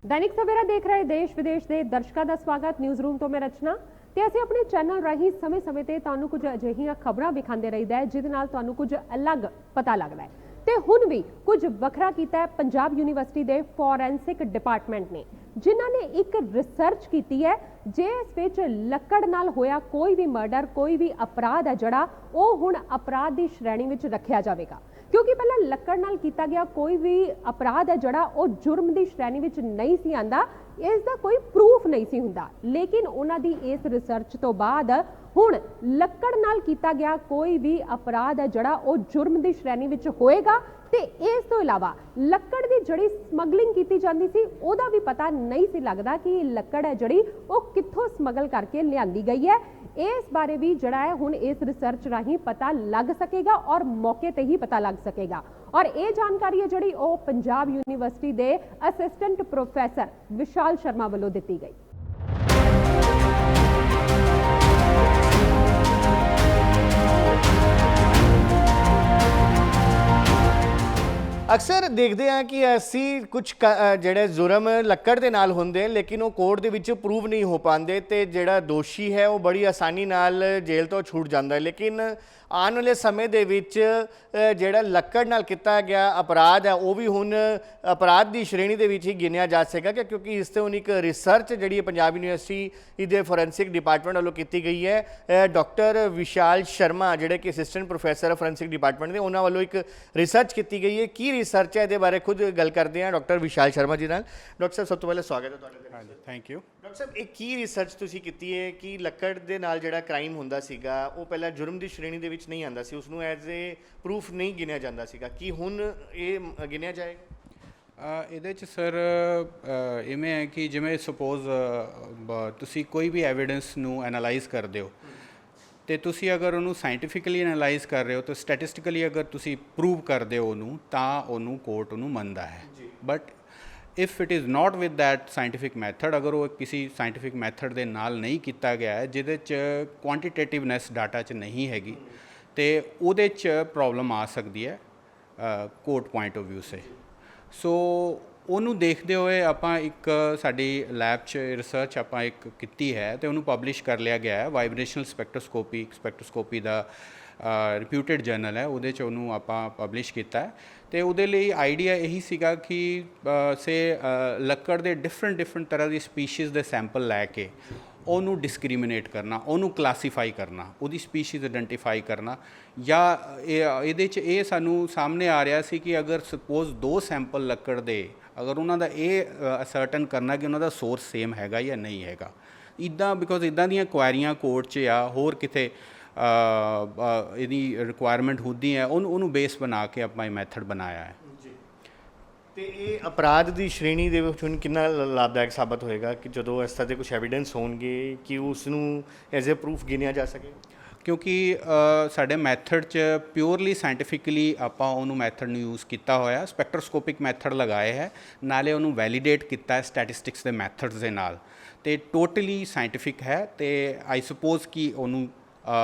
दैनिक सवेरा देख रहे देश विदेश के दर्शकों का स्वागत। न्यूज़ रूम तो मैं रचना ते ਅਸੀਂ अपने चैनल राही समय समय ਤੇ ਤੁਹਾਨੂੰ ਕੁਝ ਅਜਿਹੀਆਂ ਖਬਰਾਂ ਵਿਖਾਉਂਦੇ ਰਹੀਦਾ ਹੈ ਜਿਹਦੇ ਨਾਲ ਤੁਹਾਨੂੰ ਕੁਝ ਅਲੱਗ ਪਤਾ ਲੱਗਦਾ ਹੈ ਤੇ ਹੁਣ ਵੀ ਕੁਝ ਵੱਖਰਾ ਕੀਤਾ ਹੈ ਪੰਜਾਬ ਯੂਨੀਵਰਸਿਟੀ ਦੇ ਫੋਰੈਂਸਿਕ ਡਿਪਾਰਟਮੈਂਟ ਨੇ, ਜਿਨ੍ਹਾਂ ਨੇ ਇੱਕ ਰਿਸਰਚ ਕੀਤੀ ਹੈ ਜਿਸ ਵਿੱਚ ਲੱਕੜ ਨਾਲ ਹੋਇਆ ਕੋਈ ਵੀ ਮਰਡਰ, ਕੋਈ ਵੀ ਅਪਰਾਧ ਹੈ ਜਿਹੜਾ ਉਹ ਹੁਣ ਅਪਰਾਧ ਦੀ ਸ਼੍ਰੇਣੀ ਵਿੱਚ ਰੱਖਿਆ ਜਾਵੇਗਾ। क्योंकि पहले लक्कड़ नाल कीता गया कोई भी अपराध है जड़ा वो जुर्म की श्रेणी में नहीं सी आंदा, इसका कोई प्रूफ नहीं सी हुंदा। लेकिन उन्हां दी इस रिसर्च तो बाद हुण लक्कड़ नाल कीता गया कोई भी अपराध है जड़ा वो जुर्म की श्रेणी में होएगा। ते इस तो इलावा लक्कड़ की जड़ी समगलिंग की जाती सी ओदा भी पता नहीं सी लगता कि लक्कड़ है जड़ी वो कित्थों समगल करके लियांदी गई है। इस बारे भी जड़ा है हुण इस रिसर्च राही पता लग सकेगा और मौके ते ही पता लग सकेगा। और ये जानकारी है जड़ी वो पंजाब यूनिवर्सिटी के असिस्टेंट प्रोफैसर विशाल शर्मा वालों दी गई। अक्सर देखते हैं कि ऐसी कुछ ਜਿਹੜੇ जुर्म ਲੱਕੜ ਦੇ ਨਾਲ ਹੁੰਦੇ ਲੇਕਿਨ ਉਹ ਕੋਰਟ ਦੇ ਵਿੱਚ ਪ੍ਰੂਵ ਨਹੀਂ ਹੋ ਪਾਉਂਦੇ ਤੇ ਜਿਹੜਾ ਦੋਸ਼ੀ ਹੈ ਉਹ ਬੜੀ ਆਸਾਨੀ ਨਾਲ ਜੇਲ੍ਹ ਤੋਂ ਛੁੱਟ ਜਾਂਦਾ ਹੈ। ਲੇਕਿਨ ਆਉਣ ਵਾਲੇ ਸਮੇਂ ਦੇ ਵਿੱਚ ਜਿਹੜਾ ਲੱਕੜ ਨਾਲ ਕੀਤਾ ਗਿਆ ਅਪਰਾਧ ਹੈ ਉਹ ਵੀ ਹੁਣ ਅਪਰਾਧ ਦੀ ਸ਼੍ਰੇਣੀ ਦੇ ਵਿੱਚ ਹੀ ਗਿਣਿਆ ਜਾ ਸਕੇਗਾ, ਕਿਉਂਕਿ ਇਸ ਤੇ ਹੁਣ ਇੱਕ ਰਿਸਰਚ ਜਿਹੜੀ ਪੰਜਾਬ ਯੂਨੀਵਰਸਿਟੀ ਦੇ ਫੋਰੈਂਸਿਕ ਡਿਪਾਰਟਮੈਂਟ ਵੱਲੋਂ ਕੀਤੀ ਗਈ ਹੈ। ਡਾਕਟਰ ਵਿਸ਼ਾਲ ਸ਼ਰਮਾ ਜਿਹੜੇ ਕਿ ਅਸਿਸਟੈਂਟ ਪ੍ਰੋਫੈਸਰ ਫੋਰੈਂਸਿਕ ਡਿਪਾਰਟਮੈਂਟ ਦੇ, ਉਹਨਾਂ ਵੱਲੋਂ ਇੱਕ ਰਿਸਰਚ ਕੀਤੀ ਗਈ ਹੈ। ਕੀ ਰਿਸਰਚ ਹੈ ਇਹਦੇ ਬਾਰੇ ਖੁਦ ਗੱਲ ਕਰਦੇ हैं डॉक्टर विशाल शर्मा जी नाल। डॉक्टर साहब सब तो पहले स्वागत है तुहाडा। हाँ जी, थैंक यू। डॉक्टर साहब एक की रिसर्च तुसीं कीती है कि ਲੱਕੜ ਦੇ ਨਾਲ ਜਿਹੜਾ ਕ੍ਰਾਈਮ ਹੁੰਦਾ ਸੀਗਾ ਉਹ ਪਹਿਲਾਂ ਜੁਰਮ ਦੀ ਸ਼੍ਰੇਣੀ ਦੇ ਵਿੱਚ ਨਹੀਂ ਆਂਦਾ ਸੀ, ਉਸ ਨੂੰ ਐਜ਼ ਏ ਪ੍ਰੂਫ ਨਹੀਂ ਗਿਣਿਆ ਜਾਂਦਾ ਸੀਗਾ, ਕੀ ਹੁਣ ਇਹ ਗਿਣਿਆ ਜਾਏਗਾ? ਇਹਦੇ 'ਚ ਸਰ ਇਵੇਂ ਹੈ ਕਿ ਜਿਵੇਂ ਸਪੋਜ਼ ਤੁਸੀਂ ਕੋਈ ਵੀ ਐਵੀਡੈਂਸ ਨੂੰ ਐਨਾਲਾਈਜ਼ ਕਰਦੇ ਹੋ ਤੇ ਤੁਸੀਂ ਅਗਰ ਉਹਨੂੰ ਸਾਇੰਟੀਫਿਕਲੀ ਐਨਾਲਾਈਜ਼ ਕਰ ਰਹੇ ਹੋ ਤਾਂ ਸਟੈਟਿਸਟਿਕਲੀ ਅਗਰ ਤੁਸੀਂ ਪ੍ਰੂਵ ਕਰਦੇ ਹੋ ਉਹਨੂੰ ਤਾਂ ਉਹਨੂੰ ਕੋਰਟ ਉਹਨੂੰ ਮੰਨਦਾ ਹੈ। But if it is not with that scientific method, ਅਗਰ ਉਹ ਕਿਸੇ ਸਾਇੰਟੀਫਿਕ ਮੈਥਡ ਦੇ ਨਾਲ ਨਹੀਂ ਕੀਤਾ ਗਿਆ ਹੈ ਜਿਹਦੇ 'ਚ ਕੁਆਂਟੀਟੇਟਿਵਨੈਸ ਡਾਟਾ 'ਚ ਨਹੀਂ ਹੈਗੀ ਤੇ ਉਹਦੇ 'ਚ ਪ੍ਰੋਬਲਮ ਆ ਸਕਦੀ ਹੈ ਕੋਰਟ ਪੁਆਇੰਟ ਆਫ ਵਿਊ ਸੇ। ਸੋ ਉਹਨੂੰ ਦੇਖਦੇ ਹੋਏ ਆਪਾਂ ਇੱਕ ਸਾਡੀ ਲੈਬ 'ਚ ਰਿਸਰਚ ਆਪਾਂ ਇੱਕ ਕੀਤੀ ਹੈ ਤੇ ਉਹਨੂੰ ਪਬਲਿਸ਼ ਕਰ ਲਿਆ ਗਿਆ ਹੈ। ਵਾਈਬ੍ਰੇਸ਼ਨਲ ਸਪੈਕਟ੍ਰੋਸਕੋਪੀ ਦਾ ਰਿਪਿਊਟਡ ਜਰਨਲ ਹੈ, ਉਹਦੇ 'ਚ ਉਹਨੂੰ ਆਪਾਂ ਪਬਲਿਸ਼ ਕੀਤਾ ਹੈ। ਤੇ ਉਹਦੇ ਲਈ ਆਈਡੀਆ ਇਹੀ ਸੀਗਾ ਕਿ ਲੱਕੜ ਦੇ ਡਿਫਰੈਂਟ ਤਰ੍ਹਾਂ ਦੀ ਸਪੀਸ਼ੀਜ਼ ਦੇ ਸੈਂਪਲ ਲੈ ਕੇ ਉਹਨੂੰ ਡਿਸਕ੍ਰਿਮੀਨੇਟ ਕਰਨਾ, ਉਹਨੂੰ ਕਲਾਸੀਫਾਈ ਕਰਨਾ, ਉਹਦੀ ਸਪੀਸ਼ੀਜ਼ ਆਇਡੈਂਟੀਫਾਈ ਕਰਨਾ। ਜਾਂ ਇਹਦੇ 'ਚ ਇਹ ਸਾਨੂੰ ਸਾਹਮਣੇ ਆ ਰਿਹਾ ਸੀ ਕਿ ਅਗਰ ਸਪੋਜ਼ 2 ਸੈਂਪਲ ਲੱਕੜ ਦੇ ਅਗਰ ਉਹਨਾਂ ਦਾ ਇਹ ਅਸਰਟਨ ਕਰਨਾ ਕਿ ਉਹਨਾਂ ਦਾ ਸੋਰਸ ਸੇਮ ਹੈਗਾ ਜਾਂ ਨਹੀਂ ਹੈਗਾ, ਇੱਦਾਂ ਬਿਕੋਜ਼ ਇੱਦਾਂ ਦੀਆਂ ਕੁਐਰੀਆਂ ਕੋਰਟ 'ਚ ਆ ਹੋਰ ਕਿਤੇ ਇਹਦੀ ਰਿਕੁਆਇਰਮੈਂਟ ਹੁੰਦੀ ਹੈ, ਉਹਨੂੰ ਬੇਸ ਬਣਾ ਕੇ ਆਪਾਂ ਇਹ ਮੈਥਡ ਬਣਾਇਆ ਹੈ। ਤੇ ਇਹ ਅਪਰਾਧ ਦੀ ਸ਼੍ਰੇਣੀ ਦੇ ਵਿੱਚ ਹੁਣ ਕਿੰਨਾ ਲਾਭਦਾਇਕ ਸਾਬਤ ਹੋਏਗਾ ਕਿ ਜਦੋਂ ਇਸ ਤਰ੍ਹਾਂ ਦੇ ਕੁਝ ਐਵੀਡੈਂਸ ਹੋਣਗੇ ਕਿ ਉਸ ਨੂੰ ਐਜ਼ ਏ ਪ੍ਰੂਫ ਗਿਣਿਆ ਜਾ ਸਕੇ? ਕਿਉਂਕਿ ਸਾਡੇ ਮੈਥਡ 'ਚ ਪਿਓਰਲੀ ਸਾਇੰਟੀਫਿਕਲੀ ਆਪਾਂ ਉਹਨੂੰ ਮੈਥਡ ਨੂੰ ਯੂਜ਼ ਕੀਤਾ ਹੋਇਆ, ਸਪੈਕਟ੍ਰੋਸਕੋਪਿਕ ਮੈਥਡ ਲਗਾਏ ਹੈ, ਨਾਲੇ ਉਹਨੂੰ ਵੈਲੀਡੇਟ ਕੀਤਾ ਹੈ ਸਟੈਟਿਸਟਿਕਸ ਦੇ ਮੈਥਡਸ ਦੇ ਨਾਲ, ਤੇ ਟੋਟਲੀ ਸਾਇੰਟੀਫਿਕ ਹੈ। ਤੇ ਆਈ ਸਪੋਜ਼ ਕਿ ਉਹਨੂੰ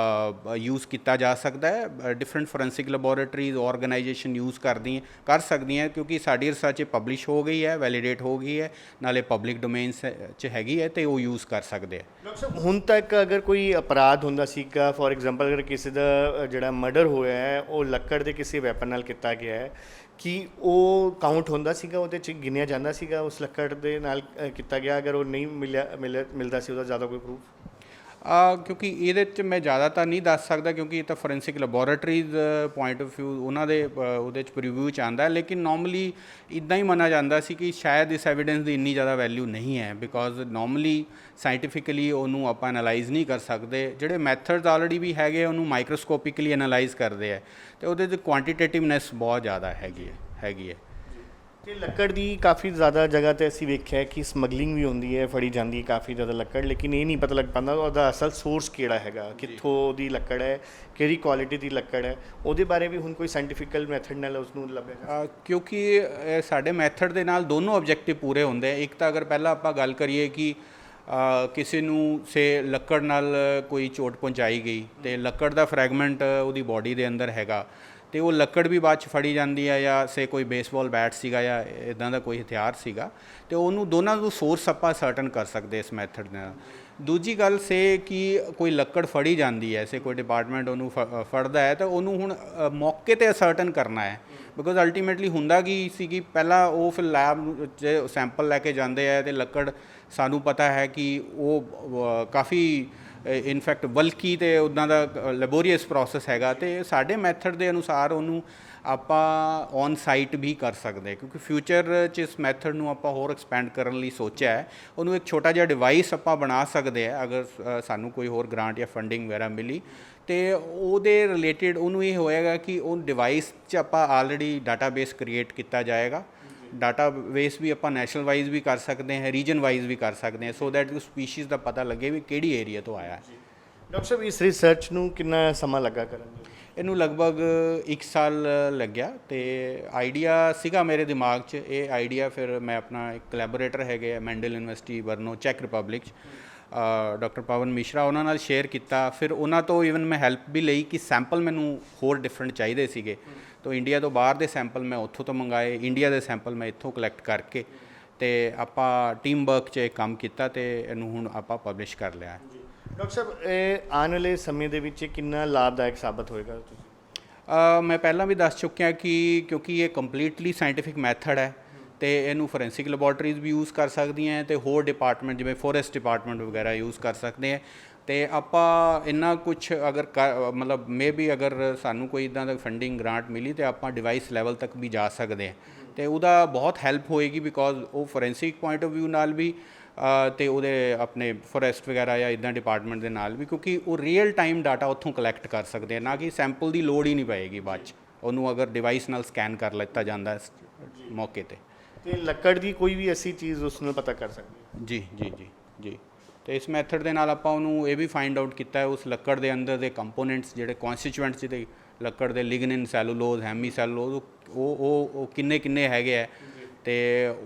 ਯੂਜ਼ ਕੀਤਾ ਜਾ ਸਕਦਾ ਹੈ। Different forensic laboratories organisation use ਕਰ ਸਕਦੀਆਂ ਕਿਉਂਕਿ ਸਾਡੀ ਰਿਸਰਚ ਪਬਲਿਸ਼ ਹੋ ਗਈ ਹੈ, ਵੈਲੀਡੇਟ ਹੋ ਗਈ ਹੈ, ਨਾਲੇ ਪਬਲਿਕ ਡੋਮੇਨਸ 'ਚ ਹੈਗੀ ਹੈ ਤੇ ਉਹ ਯੂਜ਼ ਕਰ ਸਕਦੇ ਆ। ਡਾਕਟਰ ਸਾਹਿਬ ਹੁਣ ਤੱਕ ਅਗਰ ਕੋਈ ਅਪਰਾਧ ਹੁੰਦਾ ਸੀਗਾ, ਫੋਰ ਐਗਜ਼ਾਮਪਲ ਅਗਰ ਕਿਸੇ ਦਾ ਜਿਹੜਾ ਮਰਡਰ ਹੋਇਆ ਹੈ ਉਹ ਲੱਕੜ ਦੇ ਕਿਸੇ ਵੈਪਨ ਨਾਲ ਕੀਤਾ ਗਿਆ ਹੈ, ਕਿ ਉਹ ਕਾਊਂਟ ਹੁੰਦਾ ਸੀਗਾ, ਉਹਦੇ 'ਚ ਗਿਣਿਆ ਜਾਂਦਾ ਸੀਗਾ ਉਸ ਲੱਕੜ ਦੇ ਨਾਲ ਕੀਤਾ ਗਿਆ ਅਗਰ ਉਹ ਨਹੀਂ ਮਿਲਦਾ ਸੀ ਉਹਦਾ ਜ਼ਿਆਦਾ ਕੋਈ ਪ੍ਰੂਫ? ਕਿਉਂਕਿ ਇਹਦੇ 'ਚ ਮੈਂ ਜ਼ਿਆਦਾ ਤਾਂ ਨਹੀਂ ਦੱਸ ਸਕਦਾ ਕਿਉਂਕਿ ਇਹ ਤਾਂ forensic laboratories point of view ਉਹਨਾਂ ਦੇ ਉਹਦੇ 'ਚ ਪ੍ਰੀਵਿਊ 'ਚ ਆਉਂਦਾ, ਲੇਕਿਨ ਨੋਰਮਲੀ ਇੱਦਾਂ ਹੀ ਮੰਨਿਆ ਜਾਂਦਾ ਸੀ ਕਿ ਸ਼ਾਇਦ ਇਸ ਐਵੀਡੈਂਸ ਦੀ ਇੰਨੀ ਜ਼ਿਆਦਾ ਵੈਲਿਊ ਨਹੀਂ ਹੈ ਬਿਕੋਜ਼ ਨੋਰਮਲੀ ਸਾਇੰਟੀਫਿਕਲੀ ਉਹਨੂੰ ਆਪਾਂ ਐਨਾਲਾਈਜ਼ ਨਹੀਂ ਕਰ ਸਕਦੇ। ਜਿਹੜੇ ਮੈਥਡਸ ਆਲਰੇਡੀ ਵੀ ਹੈਗੇ ਉਹਨੂੰ ਮਾਈਕਰੋਸਕੋਪਿਕਲੀ ਐਨਾਲਾਈਜ਼ ਕਰਦੇ ਹੈ ਤੇ ਉਹਦੇ 'ਚ ਕੁਆਂਟੀਟੇਟਿਵਨੈਸ ਬਹੁਤ ਜ਼ਿਆਦਾ ਹੈਗੀ ਹੈ। ਤੇ ਲੱਕੜ ਦੀ ਕਾਫੀ ਜ਼ਿਆਦਾ ਜਗ੍ਹਾ 'ਤੇ ਅਸੀਂ ਵੇਖਿਆ ਕਿ ਸਮਗਲਿੰਗ ਵੀ ਹੁੰਦੀ ਹੈ, ਫੜੀ ਜਾਂਦੀ ਹੈ ਕਾਫੀ ਜ਼ਿਆਦਾ ਲੱਕੜ, ਲੇਕਿਨ ਇਹ ਨਹੀਂ ਪਤਾ ਲੱਗ ਪਾਉਂਦਾ ਉਹਦਾ ਅਸਲ ਸੋਰਸ ਕਿਹੜਾ ਹੈਗਾ, ਕਿੱਥੋਂ ਦੀ ਲੱਕੜ ਹੈ, ਕਿਹੜੀ ਕੁਆਲਿਟੀ ਦੀ ਲੱਕੜ ਹੈ। ਉਹਦੇ ਬਾਰੇ ਵੀ ਹੁਣ ਕੋਈ ਸਾਇੰਟੀਫਿਕਲ ਮੈਥਡ ਨਾਲ ਉਸ ਨੂੰ ਲੱਭਿਆ? ਕਿਉਂਕਿ ਸਾਡੇ ਮੈਥਡ ਦੇ ਨਾਲ ਦੋਨੋਂ ਆਬਜੈਕਟਿਵ ਪੂਰੇ ਹੁੰਦੇ ਆ। ਇੱਕ ਤਾਂ ਅਗਰ ਪਹਿਲਾਂ ਆਪਾਂ ਗੱਲ ਕਰੀਏ ਕਿ ਕਿਸੇ ਨੂੰ ਸੇ ਲੱਕੜ ਨਾਲ ਕੋਈ ਚੋਟ ਪਹੁੰਚਾਈ ਗਈ ਤੇ ਲੱਕੜ ਦਾ ਫਰੈਗਮੈਂਟ ਉਹਦੀ ਬਾਡੀ ਦੇ ਅੰਦਰ ਹੈਗਾ ਤੇ ਉਹ ਲੱਕੜ ਵੀ ਬਾਅਦ ਚ ਫੜੀ ਜਾਂਦੀ ਹੈ ਜਾਂ ਸੇ ਕੋਈ ਬੇਸਬਾਲ ਬੈਟ ਸੀਗਾ ਜਾਂ ਇਦਾਂ ਦਾ ਕੋਈ ਹਥਿਆਰ ਸੀਗਾ ਤੇ ਉਹਨੂੰ ਦੋਨਾਂ ਨੂੰ ਸੋਰਸ ਆਪਾਂ ਸਰਟਨ ਕਰ ਸਕਦੇ ਇਸ ਮੈਥਡ ਨਾਲ। ਦੂਜੀ ਗੱਲ ਸੇ ਕਿ ਕੋਈ ਲੱਕੜ ਫੜੀ ਜਾਂਦੀ ਹੈ, ਸੇ ਕੋਈ ਡਿਪਾਰਟਮੈਂਟ ਉਹਨੂੰ ਫੜਦਾ ਹੈ ਤਾਂ ਉਹਨੂੰ ਹੁਣ ਮੌਕੇ ਤੇ ਸਰਟਨ ਕਰਨਾ ਹੈ, ਬਿਕੋਜ਼ ਅਲਟੀਮੇਟਲੀ ਹੁੰਦਾ ਕੀ ਸੀ ਕਿ ਪਹਿਲਾਂ ਉਹ ਫਿਰ ਲੈਬ 'ਚ ਸੈਂਪਲ ਲੈ ਕੇ ਜਾਂਦੇ ਆ ਤੇ ਲੱਕੜ ਸਾਨੂੰ ਪਤਾ ਹੈ ਕਿ ਉਹ ਕਾਫੀ ਇਨਫੈਕਟ ਬਲਕੀ ਤੇ ਉੱਦਾਂ ਦਾ ਲੈਬੋਰੀਅਸ ਪ੍ਰੋਸੈਸ ਹੈਗਾ ਤੇ ਸਾਡੇ ਮੈਥਡ ਦੇ ਅਨੁਸਾਰ ਉਹਨੂੰ ਆਪਾਂ ਔਨ ਸਾਈਟ ਵੀ ਕਰ ਸਕਦੇ ਕਿਉਂਕਿ ਫਿਊਚਰ 'ਚ ਇਸ ਮੈਥਡ ਨੂੰ ਆਪਾਂ ਹੋਰ ਐਕਸਪੈਂਡ ਕਰਨ ਲਈ ਸੋਚਿਆ ਹੈ। ਉਹਨੂੰ ਇੱਕ ਛੋਟਾ ਜਿਹਾ ਡਿਵਾਈਸ ਆਪਾਂ ਬਣਾ ਸਕਦੇ ਆ ਅਗਰ ਸਾਨੂੰ ਕੋਈ ਹੋਰ ਗ੍ਰਾਂਟ ਜਾਂ ਫੰਡਿੰਗ ਵਗੈਰਾ ਮਿਲੀ ਤੇ ਉਹਦੇ ਰਿਲੇਟਿਡ ਉਹਨੂੰ ਇਹ ਹੋਏਗਾ ਕਿ ਉਹ ਡਿਵਾਈਸ 'ਚ ਆਪਾਂ ਆਲਰੇਡੀ ਡਾਟਾਬੇਸ ਕ੍ਰੀਏਟ ਕੀਤਾ ਜਾਏਗਾ। ਡਾਟਾਬੇਸ ਵੀ ਆਪਾਂ ਨੈਸ਼ਨਲ ਵਾਈਜ਼ ਵੀ ਕਰ ਸਕਦੇ ਹਾਂ, ਰੀਜਨ ਵਾਈਜ਼ ਵੀ ਕਰ ਸਕਦੇ ਹਾਂ, ਸੋ ਦੈਟ ਉਸ ਸਪੀਸ਼ੀਜ਼ ਦਾ ਪਤਾ ਲੱਗੇ ਵੀ ਕਿਹੜੀ ਏਰੀਆ ਤੋਂ ਆਇਆ ਹੈ। ਡਾਕਟਰ ਸਾਹਿਬ ਇਸ ਰਿਸਰਚ ਨੂੰ ਕਿੰਨਾ ਸਮਾਂ ਲੱਗਾ ਕਰਨ ਨੂੰ? ਇਹਨੂੰ ਲਗਭਗ 1 ਸਾਲ ਲੱਗਿਆ ਤੇ ਆਈਡੀਆ ਸੀਗਾ ਮੇਰੇ ਦਿਮਾਗ 'ਚ। ਇਹ ਆਈਡੀਆ ਫਿਰ ਮੈਂ ਆਪਣਾ ਇੱਕ ਕੋਲੈਬੋਰੇਟਰ ਹੈਗੇ ਆ ਮੈਂਡਲ ਯੂਨੀਵਰਸਿਟੀ ਬਰਨੋ ਚੈਕ ਰਿਪਬਲਿਕ 'ਚ ਡਾਕਟਰ ਪਵਨ ਮਿਸ਼ਰਾ, ਉਹਨਾਂ ਨਾਲ ਸ਼ੇਅਰ ਕੀਤਾ। ਫਿਰ ਉਹਨਾਂ ਤੋਂ ਈਵਨ ਮੈਂ ਹੈਲਪ ਵੀ ਲਈ ਕਿ ਸੈਂਪਲ ਮੈਨੂੰ ਹੋਰ ਡਿਫਰੈਂਟ ਚਾਹੀਦੇ ਸੀਗੇ ਤਾਂ ਇੰਡੀਆ ਤੋਂ ਬਾਹਰ ਦੇ ਸੈਂਪਲ ਮੈਂ ਉੱਥੋਂ ਤੋਂ ਮੰਗਾਏ, ਇੰਡੀਆ ਦੇ ਸੈਂਪਲ ਮੈਂ ਇੱਥੋਂ ਕਲੈਕਟ ਕਰਕੇ ਤੇ ਆਪਾਂ ਟੀਮ ਵਰਕ 'ਚ ਇਹ ਕੰਮ ਕੀਤਾ ਤੇ ਇਹਨੂੰ ਹੁਣ ਆਪਾਂ ਪਬਲਿਸ਼ ਕਰ ਲਿਆ। ਡਾਕਟਰ ਸਾਹਿਬ ਇਹ ਆਉਣ ਵਾਲੇ ਸਮੇਂ ਦੇ ਵਿੱਚ ਕਿੰਨਾ ਲਾਭਦਾਇਕ ਸਾਬਤ ਹੋਏਗਾ ਤੁਸੀਂ? ਮੈਂ ਪਹਿਲਾਂ ਵੀ ਦੱਸ ਚੁੱਕਿਆ ਕਿ ਕਿਉਂਕਿ ਇਹ ਕੰਪਲੀਟਲੀ ਸਾਇੰਟੀਫਿਕ ਮੈਥਡ ਹੈ ਤੇ ਇਹਨੂੰ ਫੋਰੈਂਸਿਕ ਲੈਬੋਰਟਰੀਜ਼ ਵੀ ਯੂਜ਼ ਕਰ ਸਕਦੀਆਂ ਤੇ ਹੋਰ ਡਿਪਾਰਟਮੈਂਟ ਜਿਵੇਂ ਫੋਰੈਸਟ ਡਿਪਾਰਟਮੈਂਟ ਵਗੈਰਾ ਯੂਜ਼ ਕਰ ਸਕਦੇ ਹੈ ਤੇ ਆਪਾਂ ਇੰਨਾ ਕੁਝ ਅਗਰ ਮਤਲਬ ਮੇ ਵੀ ਅਗਰ ਸਾਨੂੰ ਕੋਈ ਇੱਦਾਂ ਦਾ ਫੰਡਿੰਗ ਗ੍ਰਾਂਟ ਮਿਲੀ ਤੇ ਆਪਾਂ ਡਿਵਾਈਸ ਲੈਵਲ ਤੱਕ ਵੀ ਜਾ ਸਕਦੇ ਹਾਂ ਤੇ ਉਹਦਾ ਬਹੁਤ ਹੈਲਪ ਹੋਏਗੀ ਬਿਕੋਜ਼ ਉਹ ਫੋਰੈਂਸਿਕ ਪੁਆਇੰਟ ਆਫ ਵਿਊ ਨਾਲ ਵੀ ਤੇ ਉਹਦੇ ਆਪਣੇ ਫੋਰੈਸਟ ਵਗੈਰਾ ਜਾਂ ਇੱਦਾਂ ਡਿਪਾਰਟਮੈਂਟ ਦੇ ਨਾਲ ਵੀ ਕਿਉਂਕਿ ਉਹ ਰੀਅਲ ਟਾਈਮ ਡਾਟਾ ਉੱਥੋਂ ਕਲੈਕਟ ਕਰ ਸਕਦੇ ਆ, ਨਾ ਕਿ ਸੈਂਪਲ ਦੀ ਲੋੜ ਹੀ ਨਹੀਂ ਪਏਗੀ ਬਾਅਦ 'ਚ ਉਹਨੂੰ ਅਗਰ ਡਿਵਾਈਸ ਨਾਲ ਸਕੈਨ ਕਰ ਲਿੱਤਾ ਜਾਂਦਾ ਮੌਕੇ ਤੇ ਲੱਕੜ ਦੀ ਕੋਈ ਵੀ ਐਸੀ ਚੀਜ਼ ਉਸ ਨੂੰ ਪਤਾ ਕਰ ਸਕਦੇ? ਜੀ ਜੀ ਜੀ ਜੀ ਤੇ ਇਸ ਮੈਥਡ ਦੇ ਨਾਲ ਆਪਾਂ ਉਹਨੂੰ ਇਹ ਵੀ ਫਾਈਂਡ ਆਊਟ ਕੀਤਾ ਹੈ ਉਸ ਲੱਕੜ ਦੇ ਅੰਦਰ ਦੇ ਕੰਪੋਨੈਂਟਸ ਜਿਹੜੇ ਕਨਸਟੀਚੁਐਂਟਸ ਜਿਹਦੇ ਲੱਕੜ ਦੇ ਲਿਗਨਿਨ ਸੈਲੂਲੋਜ਼ ਹੈਮੀ ਸੈਲੂਲੋਜ਼ ਉਹ ਕਿੰਨੇ ਹੈਗੇ ਆ ਤੇ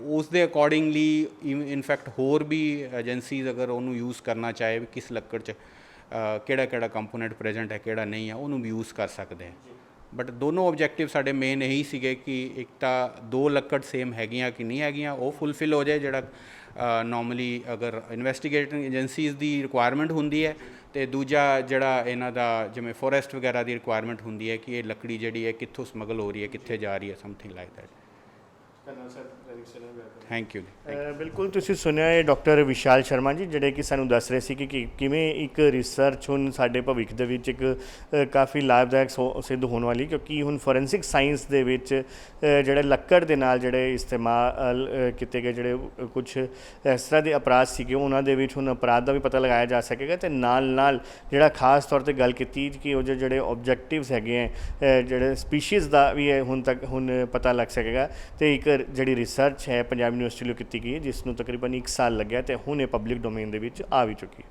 ਉਸ ਦੇ ਅਕੋਰਡਿੰਗਲੀ ਇਨਫੈਕਟ ਹੋਰ ਵੀ ਏਜੰਸੀਜ਼ ਅਗਰ ਉਹਨੂੰ ਯੂਜ਼ ਕਰਨਾ ਚਾਹੇ ਵੀ ਕਿਸ ਲੱਕੜ 'ਚ ਕਿਹੜਾ ਕੰਪੋਨੈਂਟ ਪ੍ਰੈਜ਼ੈਂਟ ਹੈ ਕਿਹੜਾ ਨਹੀਂ ਹੈ ਉਹਨੂੰ ਵੀ ਯੂਜ਼ ਕਰ ਸਕਦੇ ਆ। ਬਟ ਦੋਨੋਂ ਆਬਜੈਕਟਿਵ ਸਾਡੇ ਮੇਨ ਇਹੀ ਸੀਗੇ ਕਿ ਇੱਕ ਤਾਂ ਦੋ ਲੱਕੜ ਸੇਮ ਹੈਗੀਆਂ ਕਿ ਨਹੀਂ ਹੈਗੀਆਂ ਉਹ ਫੁੱਲਫਿਲ ਹੋ ਜਾਏ ਜਿਹੜਾ ਨੋਰਮਲੀ ਅਗਰ ਇਨਵੈਸਟੀਗੇਟਿੰਗ ਏਜੰਸੀਜ਼ ਦੀ ਰਿਕੁਆਇਰਮੈਂਟ ਹੁੰਦੀ ਹੈ ਤੇ ਦੂਜਾ ਜਿਹੜਾ ਇਹਨਾਂ ਦਾ ਜਿਵੇਂ ਫੋਰੈਸਟ ਵਗੈਰਾ ਦੀ ਰਿਕੁਆਇਰਮੈਂਟ ਹੁੰਦੀ ਹੈ ਕਿ ਇਹ ਲੱਕੜੀ ਜਿਹੜੀ ਹੈ ਕਿੱਥੋਂ ਸਮਗਲ ਹੋ ਰਹੀ ਹੈ ਕਿੱਥੇ ਜਾ ਰਹੀ ਹੈ something like that. Thank you. ਬਿਲਕੁਲ ਤੁਸੀਂ ਸੁਣਿਆ ਇਹ ਡਾਕਟਰ ਵਿਸ਼ਾਲ ਸ਼ਰਮਾ ਜੀ ਜਿਹੜੇ ਕਿ ਸਾਨੂੰ ਦੱਸ ਰਹੇ ਸੀ ਕਿ ਕਿਵੇਂ ਇੱਕ ਰਿਸਰਚ ਹੁਣ ਸਾਡੇ ਭਵਿੱਖ ਦੇ ਵਿੱਚ ਇੱਕ ਕਾਫੀ ਲਾਭਦਾਇਕ ਸਿੱਧ ਹੋਣ ਵਾਲੀ ਕਿਉਂਕਿ ਹੁਣ ਫੋਰੈਂਸਿਕ ਸਾਇੰਸ ਦੇ ਵਿੱਚ ਜਿਹੜੇ ਲੱਕੜ ਦੇ ਨਾਲ ਜਿਹੜੇ ਇਸਤੇਮਾਲ ਕੀਤੇ ਗਏ ਜਿਹੜੇ ਕੁਝ ਇਸ ਤਰ੍ਹਾਂ ਦੇ ਅਪਰਾਧ ਸੀਗੇ ਉਹਨਾਂ ਦੇ ਵਿੱਚ ਹੁਣ ਅਪਰਾਧ ਦਾ ਵੀ ਪਤਾ ਲਗਾਇਆ ਜਾ ਸਕੇਗਾ ਤੇ ਨਾਲ ਜਿਹੜਾ ਖਾਸ ਤੌਰ ਤੇ ਗੱਲ ਕੀਤੀ ਕਿ ਉਹ ਜਿਹੜੇ ਆਬਜੈਕਟਿਵਸ ਹੈਗੇ ਹੈ ਜਿਹੜੇ ਸਪੀਸ਼ੀਜ਼ ਦਾ ਵੀ ਹੁਣ ਪਤਾ ਲੱਗ ਸਕੇਗਾ ਤੇ ਇੱਕ ਜਿਹੜੀ ਰਿਸਰਚ ਹੈ ਪੰਜਾਬ ਯੂਨੀਵਰਸਿਟੀ ਵੱਲੋਂ ਕੀਤੀ ਗਈ ਜਿਸ ਨੂੰ ਤਕਰੀਬਨ 1 ਸਾਲ ਲੱਗਿਆ ਤੇ ਹੁਣ ਇਹ ਪਬਲਿਕ ਡੋਮੇਨ ਦੇ ਵਿੱਚ ਆ ਵੀ ਚੁੱਕੀ ਹੈ।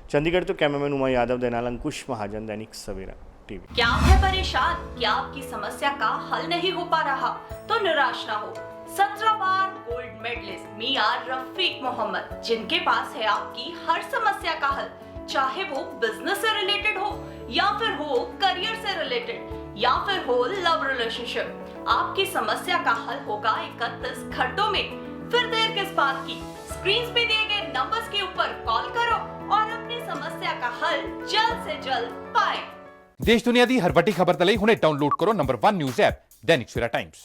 ਚੰਡੀਗढ़ तो कैमरामैन उमा यादव के नाल अंकुश महाजन, दैनिक सवेरा टीवी। क्या है परेशान? क्या आपकी समस्या का हल नहीं हो पा रहा? तो निराश ना हो। 17 बार गोल्ड मेडलिस्ट मियां रफीक मोहम्मद, जिनके पास है आपकी हर समस्या का हल, चाहे वो बिजनेस से रिलेटेड हो या फिर हो करियर से रिलेटेड या फिर हो लव रिलेशनशिप। आपकी समस्या का हल होगा 31 घंटों में। फिर देर किस बात की? स्क्रीन पे दिए गए नंबर्स के ऊपर कॉल करो और अपनी समस्या का हल जल्द से जल्द पाएं। देश दुनिया की हर वड्डी खबर दे लई हुणे डाउनलोड करो number 1 news app Dainik Savera times.